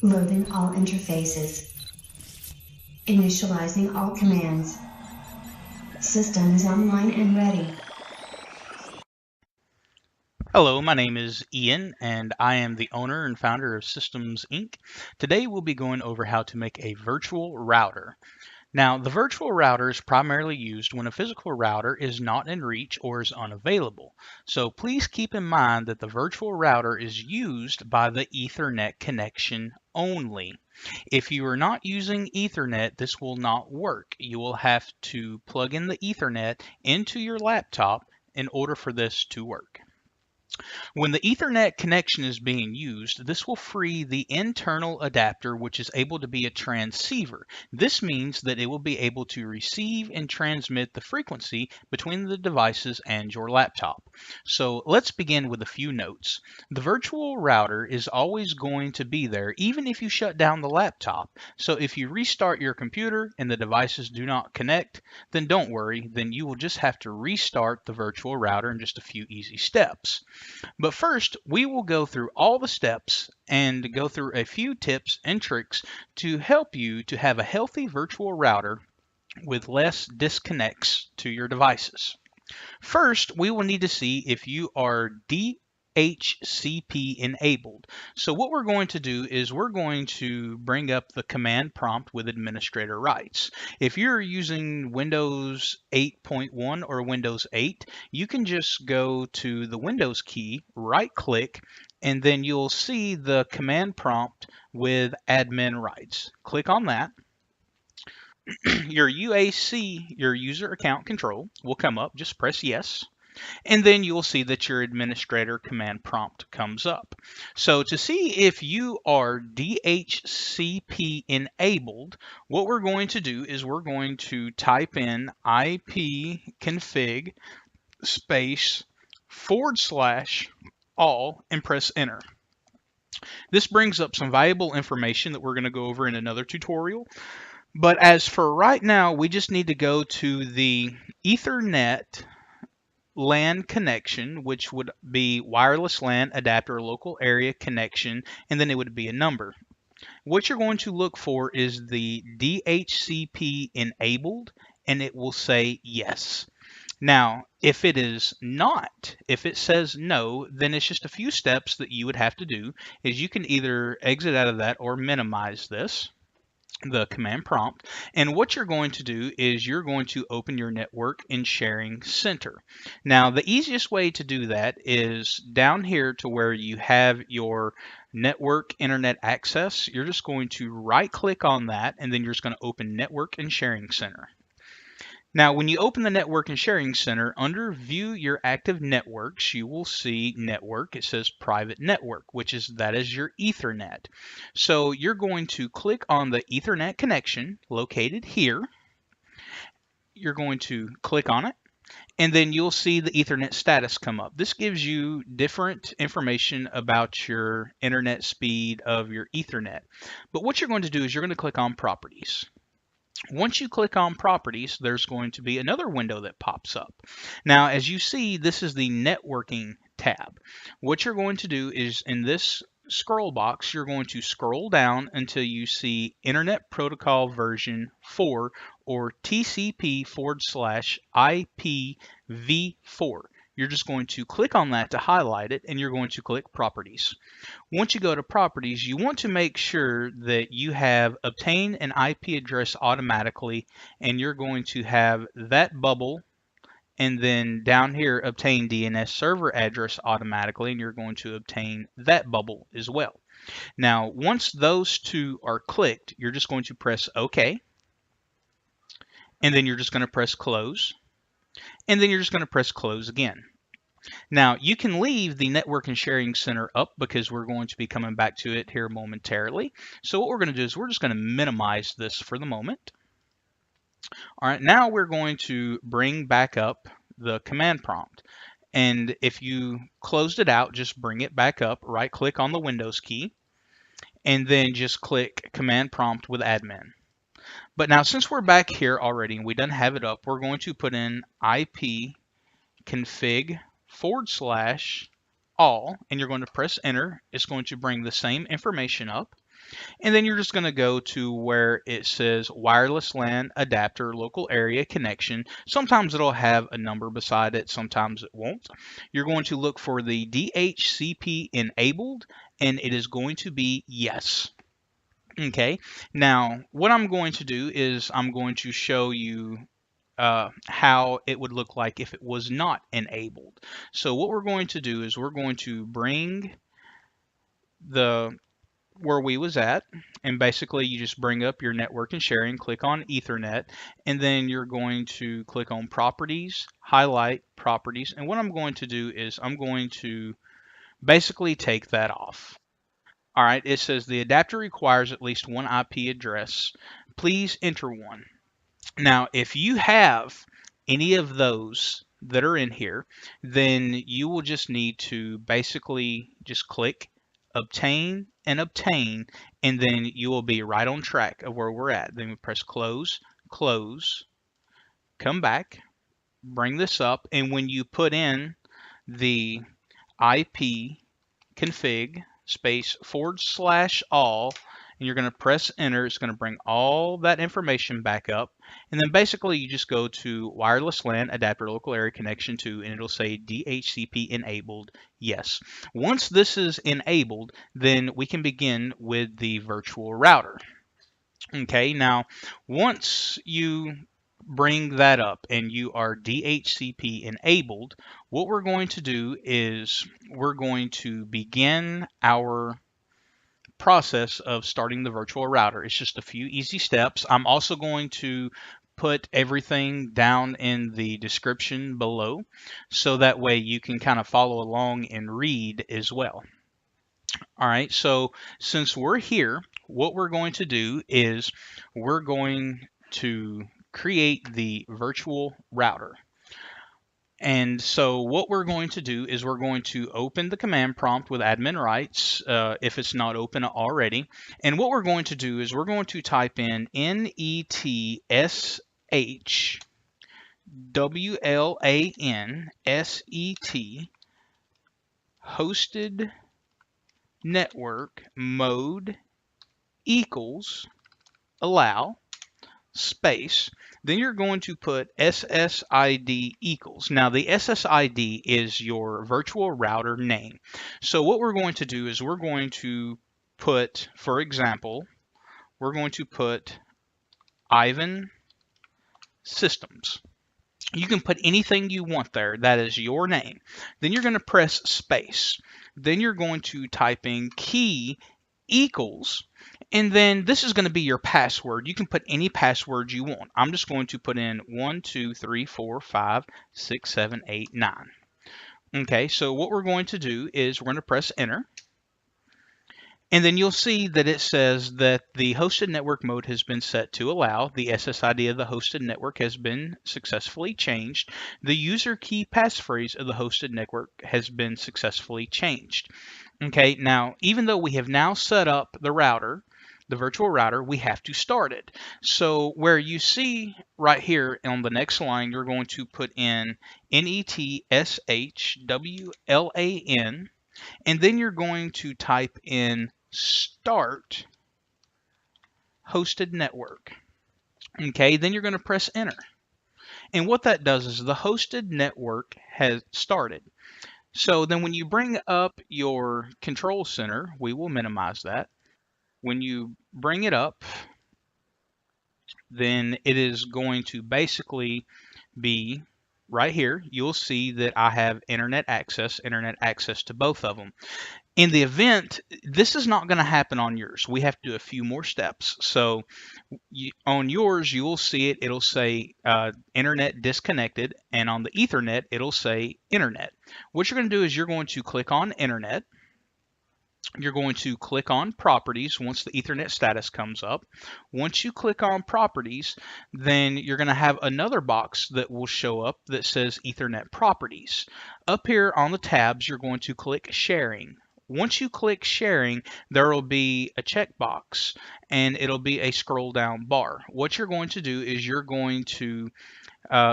Loading all interfaces. Initializing all commands. System is online and ready. Hello, my name is Ian, and I am the owner and founder of Systems Inc. Today we'll be going over how to make a virtual router. Now, the virtual router is primarily used when a physical router is not in reach or is unavailable. So please keep in mind that the virtual router is used by the Ethernet connection only. If you are not using Ethernet, this will not work. You will have to plug in the Ethernet into your laptop in order for this to work. When the Ethernet connection is being used, this will free the internal adapter, which is able to be a transceiver. This means that it will be able to receive and transmit the frequency between the devices and your laptop. So let's begin with a few notes. The virtual router is always going to be there, even if you shut down the laptop. So if you restart your computer and the devices do not connect, then don't worry, then you will just have to restart the virtual router in just a few easy steps. But first, we will go through all the steps and go through a few tips and tricks to help you to have a healthy virtual router with less disconnects to your devices. First, we will need to see if you are DHCP enabled. So what we're going to do is we're going to bring up the command prompt with administrator rights. If you're using Windows 8.1 or Windows 8, you can just go to the Windows key, right click, and then you'll see the command prompt with admin rights. Click on that. Your UAC, your user account control, will come up. Just press yes. And then you'll see that your administrator command prompt comes up. So to see if you are DHCP enabled, what we're going to do is we're going to type in ipconfig space / all and press enter. This brings up some valuable information that we're going to go over in another tutorial. But as for right now, we just need to go to the Ethernet LAN connection, which would be wireless LAN adapter local area connection, and then it would be a number. What you're going to look for is the DHCP enabled, and it will say yes. Now, if it is not, if it says no, then it's just a few steps that you would have to do. Is you can either exit out of that or minimize this, the command prompt, and what you're going to do is you're going to open your network and sharing center. Now the easiest way to do that is down here to where you have your network internet access. You're just going to right click on that, and then you're just going to open network and sharing center. Now, when you open the Network and Sharing Center, under View Your Active Networks, you will see Network. It says Private Network, that is your Ethernet. So you're going to click on the Ethernet connection located here. You're going to click on it, and then you'll see the Ethernet status come up. This gives you different information about your internet speed of your Ethernet. But what you're going to do is you're going to click on Properties. Once you click on Properties, there's going to be another window that pops up. Now, as you see, this is the Networking tab. What you're going to do is in this scroll box, you're going to scroll down until you see Internet Protocol version 4 or TCP/IPv4. You're just going to click on that to highlight it, and you're going to click Properties. Once you go to Properties, you want to make sure that you have obtained an IP address automatically, and you're going to have that bubble, and then down here obtain DNS server address automatically, and you're going to obtain that bubble as well. Now, once those two are clicked, you're just going to press OK, and then you're just going to press Close, and then you're just going to press Close again. Now, you can leave the Network and Sharing Center up because we're going to be coming back to it here momentarily. So what we're going to do is we're just going to minimize this for the moment. All right, now we're going to bring back up the command prompt. And if you closed it out, just bring it back up, right click on the Windows key, and then just click Command Prompt with Admin. But now since we're back here already and we done have it up, we're going to put in ipconfig / all, and you're going to press enter. It's going to bring the same information up. And then you're just going to go to where it says wireless LAN adapter local area connection. Sometimes it'll have a number beside it, sometimes it won't. You're going to look for the DHCP enabled, and it is going to be yes. Okay, now what I'm going to do is I'm going to show you how it would look like if it was not enabled. So what we're going to do is we're going to bring the where we was at, and basically you just bring up your network and sharing, click on Ethernet, and then you're going to click on properties, highlight properties, and what I'm going to do is I'm going to basically take that off. All right, it says the adapter requires at least one IP address. Please enter one. Now, if you have any of those that are in here, then you will just need to basically just click obtain and obtain, and then you will be right on track of where we're at. Then we press close, close, come back, bring this up, and when you put in the IP config space /all, and you're going to press enter, it's going to bring all that information back up. And then basically you just go to wireless LAN adapter local area connection to, and it'll say DHCP enabled yes. Once this is enabled, then we can begin with the virtual router. Okay, now once you bring that up and you are DHCP enabled, what we're going to do is we're going to begin our process of starting the virtual router. It's just a few easy steps. I'm also going to put everything down in the description below so that way you can kind of follow along and read as well. All right, so since we're here, what we're going to do is we're going to create the virtual router. And so what we're going to do is we're going to open the command prompt with admin rights if it's not open already. And what we're going to do is we're going to type in netsh wlan set hosted network mode equals allow space, then you're going to put SSID equals. Now the SSID is your virtual router name. So what we're going to do is we're going to put, for example, we're going to put Ivan Systems. You can put anything you want there. That is your name. Then you're going to press space. Then you're going to type in key equals, and then this is going to be your password. You can put any password you want. I'm just going to put in 1, 2, 3, 4, 5, 6, 7, 8, 9. Okay, so what we're going to do is we're going to press enter. And then you'll see that it says that the hosted network mode has been set to allow. The SSID of the hosted network has been successfully changed. The user key passphrase of the hosted network has been successfully changed. Okay, now even though we have now set up the router, the virtual router, we have to start it. So where you see right here on the next line, you're going to put in netsh wlan, and then you're going to type in start hosted network. Okay, then you're going to press enter. And what that does is the hosted network has started. So then when you bring up your control center, we will minimize that. When you bring it up, then it is going to basically be right here. You'll see that I have internet access to both of them. In the event, this is not going to happen on yours. We have to do a few more steps. So on yours, you will see it. It'll say internet disconnected. And on the Ethernet, it'll say internet. What you're going to do is you're going to click on internet. You're going to click on properties once the Ethernet status comes up. Once you click on properties, then you're going to have another box that will show up that says Ethernet properties. Up here on the tabs, you're going to click sharing. Once you click sharing, there will be a checkbox and it'll be a scroll down bar. What you're going to do is you're going to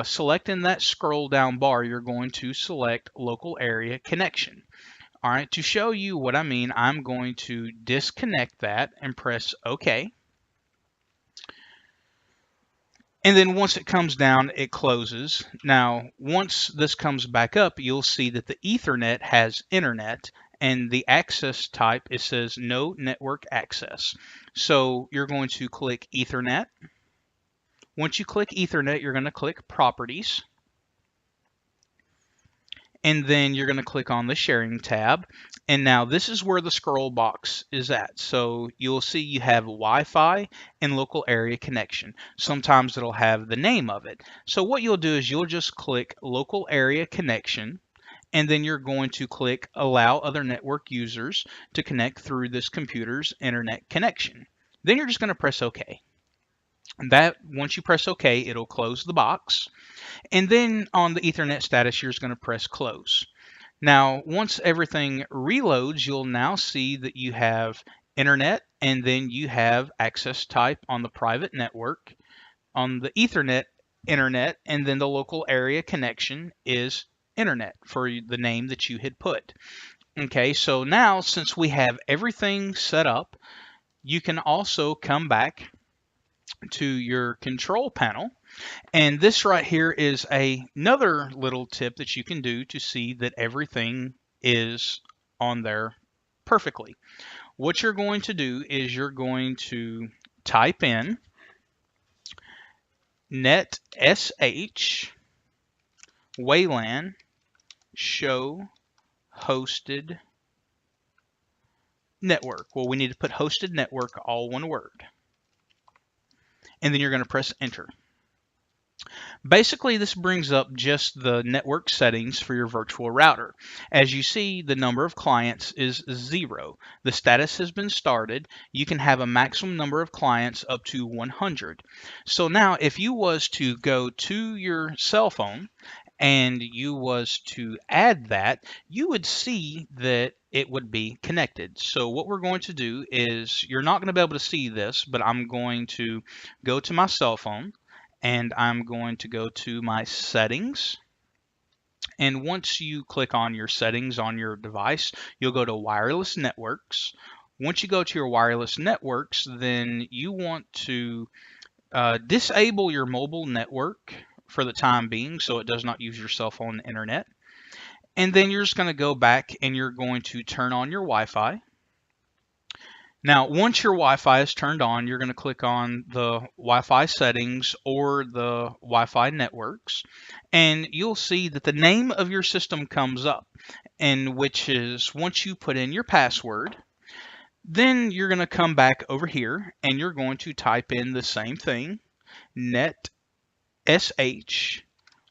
select in that scroll down bar, you're going to select local area connection. All right, to show you what I mean, I'm going to disconnect that and press OK. And then once it comes down, it closes. Now, once this comes back up, you'll see that the Ethernet has internet, and the access type, it says no network access. So you're going to click Ethernet. Once you click Ethernet, you're going to click Properties. And then you're going to click on the Sharing tab. And now this is where the scroll box is at. So you'll see you have Wi-Fi and local area connection. Sometimes it'll have the name of it. So what you'll do is you'll just click local area connection, and then you're going to click allow other network users to connect through this computer's internet connection. Then you're just going to press OK. And that, once you press OK, it'll close the box. And then on the Ethernet status, you're just going to press close. Now, once everything reloads, you'll now see that you have internet, and then you have access type on the private network. On the Ethernet, internet, and then the local area connection is internet for the name that you had put. Okay, so now since we have everything set up, you can also come back to your control panel. And this right here is another little tip that you can do to see that everything is on there perfectly. What you're going to do is you're going to type in netsh wlan show hosted network. Well, we need to put hosted network, all one word. And then you're going to press enter. Basically, this brings up just the network settings for your virtual router. As you see, the number of clients is 0. The status has been started. You can have a maximum number of clients up to 100. So now, if you was to go to your cell phone and you was to add that, you would see that it would be connected. So what we're going to do is, you're not going to be able to see this, but I'm going to go to my cell phone, and I'm going to go to my settings. And once you click on your settings on your device, you'll go to wireless networks. Once you go to your wireless networks, then you want to disable your mobile network for the time being, so it does not use your cell phone internet. And then you're just going to go back and you're going to turn on your Wi-Fi. Now, once your Wi-Fi is turned on, you're going to click on the Wi-Fi settings or the Wi-Fi networks, and you'll see that the name of your system comes up, and which is, once you put in your password, then you're going to come back over here and you're going to type in the same thing, netsh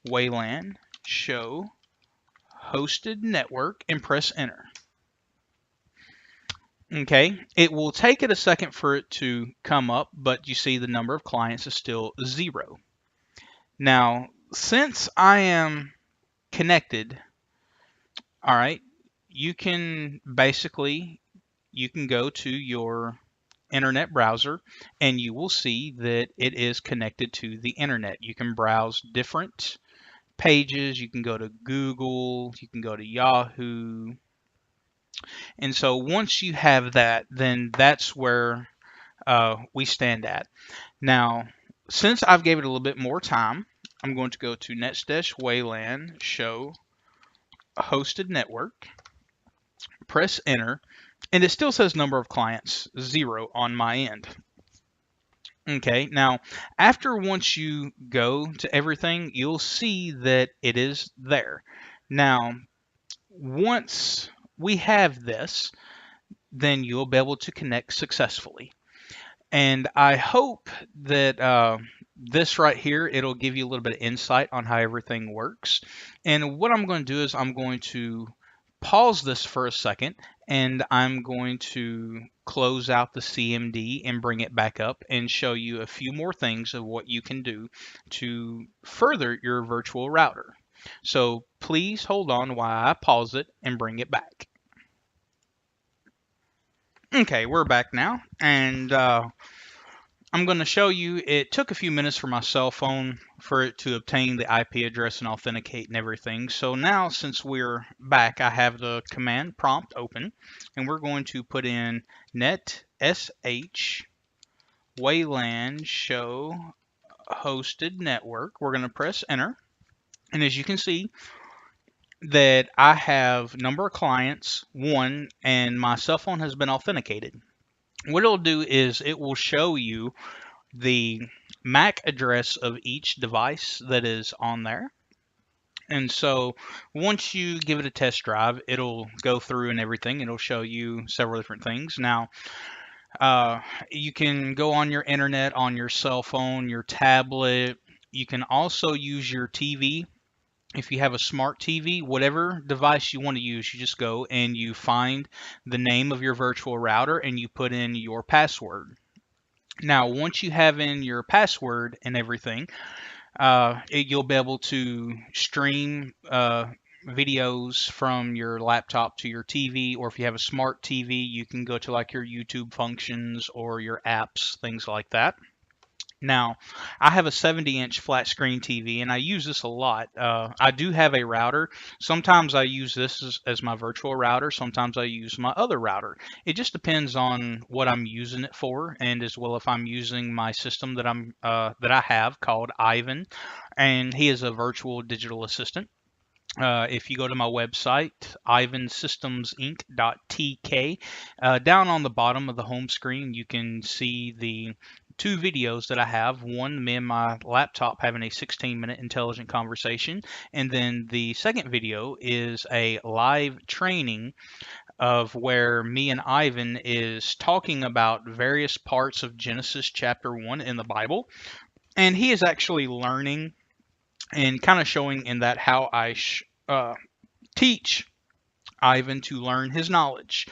wlan show hosted network, and press enter. Okay, it will take it a second for it to come up, but you see the number of clients is still 0. Now, since I am connected, all right, you can go to your internet browser and you will see that it is connected to the internet. You can browse different pages. You can go to Google, you can go to Yahoo. And so once you have that, then that's where we stand at. Now, since I've gave it a little bit more time, I'm going to go to netsh wlan show hosted network, press enter, and it still says number of clients 0 on my end. Okay, now once you go to everything, you'll see that it is there. Now, once we have this, then you'll be able to connect successfully. And I hope that this right here, it'll give you a little bit of insight on how everything works. And what I'm going to do is I'm going to pause this for a second, and I'm going to close out the CMD and bring it back up and show you a few more things of what you can do to further your virtual router. So please hold on while I pause it and bring it back. Okay, we're back now, and I'm going to show you, it took a few minutes for my cell phone for it to obtain the IP address and authenticate and everything. So now since we're back, I have the command prompt open, and we're going to put in netsh wlan show hosted network. We're going to press enter. And as you can see that I have number of clients, 1, and my cell phone has been authenticated. What it'll do is it will show you the MAC address of each device that is on there. And so once you give it a test drive, it'll go through and everything. It'll show you several different things. Now, you can go on your internet, on your cell phone, your tablet. You can also use your TV. If you have a smart TV, whatever device you want to use, you just go and you find the name of your virtual router and you put in your password. Now, once you have in your password and everything, you'll be able to stream videos from your laptop to your TV, or if you have a smart TV, you can go to like your YouTube functions or your apps, things like that. Now, I have a 70-inch flat screen TV, and I use this a lot. I do have a router. Sometimes I use this as my virtual router. Sometimes I use my other router. It just depends on what I'm using it for, and as well if I'm using my system that I have called Ivan, and he is a virtual digital assistant. If you go to my website, ivansystemsinc.tk, down on the bottom of the home screen, you can see the 2 videos that I have. One, me and my laptop having a 16-minute intelligent conversation, and then the second video is a live training of where me and Ivan is talking about various parts of Genesis chapter 1 in the Bible, and he is actually learning and kind of showing in that how I teach Ivan to learn his knowledge.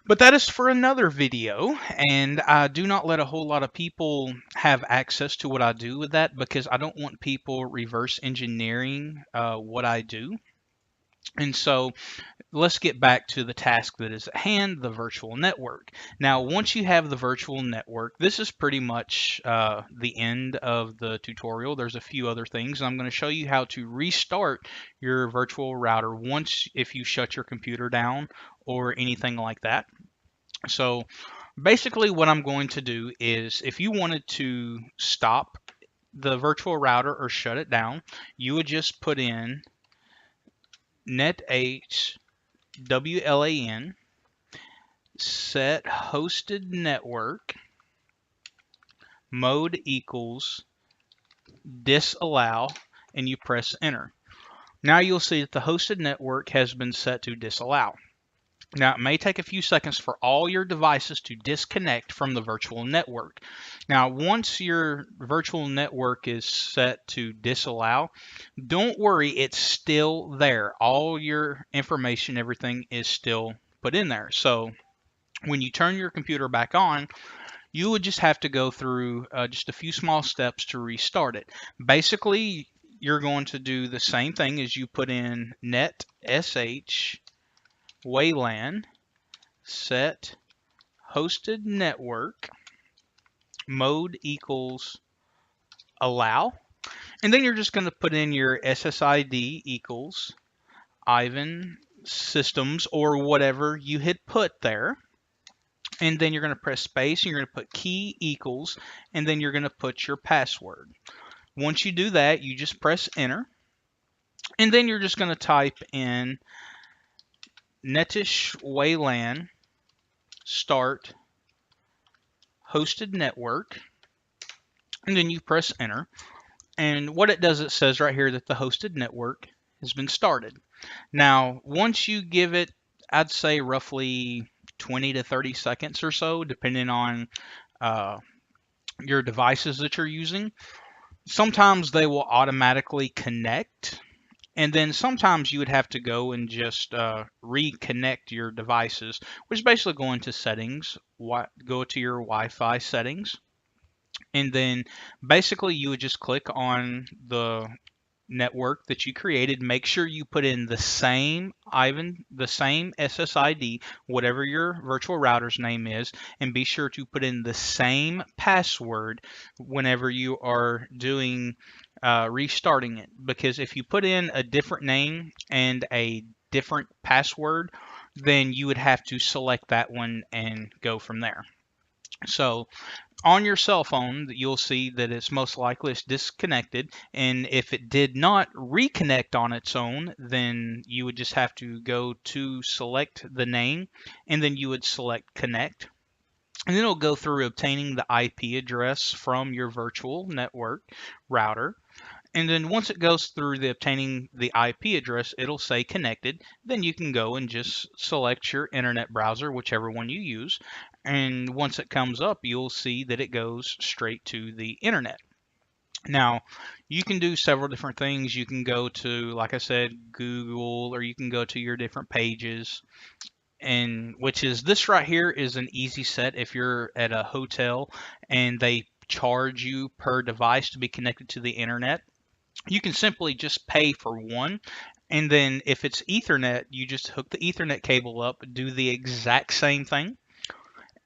But that is for another video, and I do not let a whole lot of people have access to what I do with that because I don't want people reverse engineering what I do. And so let's get back to the task that is at hand, the virtual network. Now, once you have the virtual network, this is pretty much the end of the tutorial. There's a few other things. I'm going to show you how to restart your virtual router once if you shut your computer down or anything like that. So basically what I'm going to do is if you wanted to stop the virtual router or shut it down, you would just put in netsh wlan set hosted network mode equals disallow, and you press enter. Now you'll see that the hosted network has been set to disallow. Now, it may take a few seconds for all your devices to disconnect from the virtual network. Now, once your virtual network is set to disallow, don't worry, it's still there. All your information, everything is still put in there. So when you turn your computer back on, you would just have to go through just a few small steps to restart it. Basically, you're going to do the same thing as you put in netsh wlan set hosted network mode equals allow, and then you're just going to put in your SSID equals Ivan systems or whatever you had put there, and then you're going to press space and you're going to put key equals, and then you're going to put your password. Once you do that, you just press enter, and then you're just going to type in netsh wlan start hosted network, and then you press enter. And what it does, it says right here that the hosted network has been started. Now, once you give it, I'd say roughly 20 to 30 seconds or so, depending on your devices that you're using, sometimes they will automatically connect. And then sometimes you would have to go and just reconnect your devices, which is basically go into settings, go to your Wi-Fi settings, and then basically you would just click on the network that you created, make sure you put in the same SSID, whatever your virtual router's name is, and be sure to put in the same password whenever you are doing restarting it. Because if you put in a different name and a different password, then you would have to select that one and go from there. So on your cell phone, you'll see that it's most likely it's disconnected. And if it did not reconnect on its own, then you would just have to go to select the name, and then you would select connect. And then it'll go through obtaining the IP address from your virtual network router. And then once it goes through the obtaining the IP address, it'll say connected. Then you can go and just select your internet browser, whichever one you use. And once it comes up, you'll see that it goes straight to the internet. Now, you can do several different things. You can go to, like I said, Google, or you can go to your different pages. And which is this right here is an easy set if you're at a hotel and they charge you per device to be connected to the internet. You can simply just pay for one, and then if it's Ethernet, you just hook the Ethernet cable up, do the exact same thing,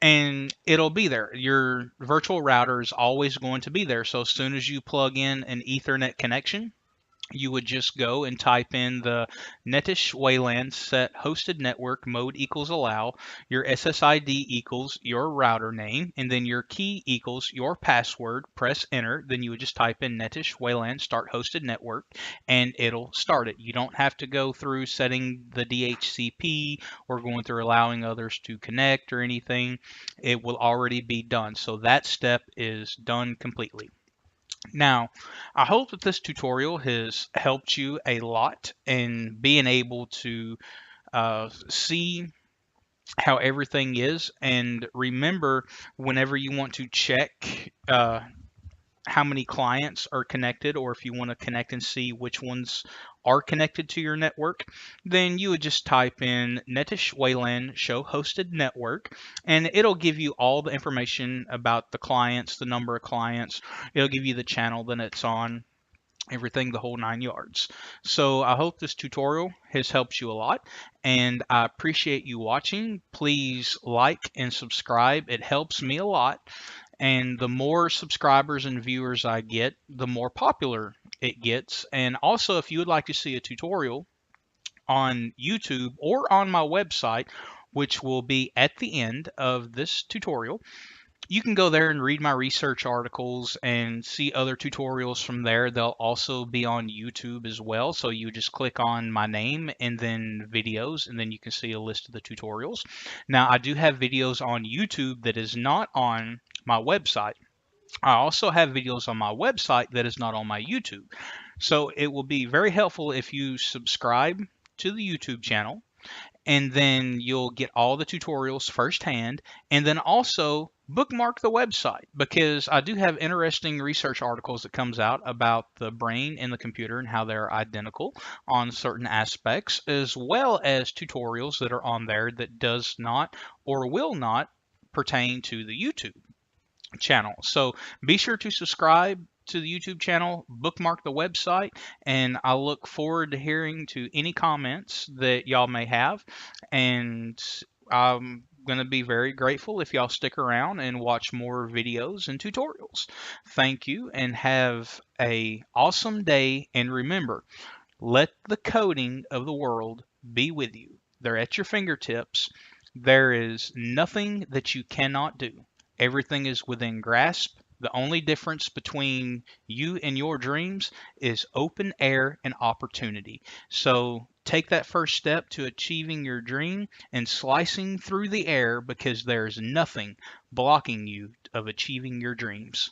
and it'll be there. Your virtual router is always going to be there. So as soon as you plug in an Ethernet connection, you would just go and type in the netsh wlan set hosted network mode equals allow, your SSID equals your router name, and then your key equals your password. Press enter. Then you would just type in netsh wlan start hosted network, and it'll start it. You don't have to go through setting the DHCP or going through allowing others to connect or anything. It will already be done. So that step is done completely. Now, I hope that this tutorial has helped you a lot in being able to see how everything is. And remember, whenever you want to check how many clients are connected, or if you want to connect and see which ones are connected to your network, then you would just type in netsh wlan show hosted network, and it'll give you all the information about the clients, the number of clients. It'll give you the channel that it's on, everything, the whole 9 yards. So I hope this tutorial has helped you a lot, and I appreciate you watching. Please like and subscribe. It helps me a lot. And the more subscribers and viewers I get, the more popular it gets. And also, if you would like to see a tutorial on YouTube or on my website, which will be at the end of this tutorial, you can go there and read my research articles and see other tutorials from there. They'll also be on YouTube as well. So you just click on my name and then videos, and then you can see a list of the tutorials. Now, I do have videos on YouTube that is not on my website. I also have videos on my website that is not on my YouTube. So it will be very helpful if you subscribe to the YouTube channel, and then you'll get all the tutorials firsthand, and then also bookmark the website, because I do have interesting research articles that comes out about the brain and the computer and how they're identical on certain aspects, as well as tutorials that are on there that does not or will not pertain to the YouTube channel. So be sure to subscribe to the YouTube channel, bookmark the website, and I look forward to hearing to any comments that y'all may have. And I'm going to be very grateful if y'all stick around and watch more videos and tutorials. Thank you, and have a awesome day. And remember, let the coding of the world be with you. They're at your fingertips. There is nothing that you cannot do. Everything is within grasp. The only difference between you and your dreams is open air and opportunity. So take that first step to achieving your dream and slicing through the air, because there's nothing blocking you of achieving your dreams.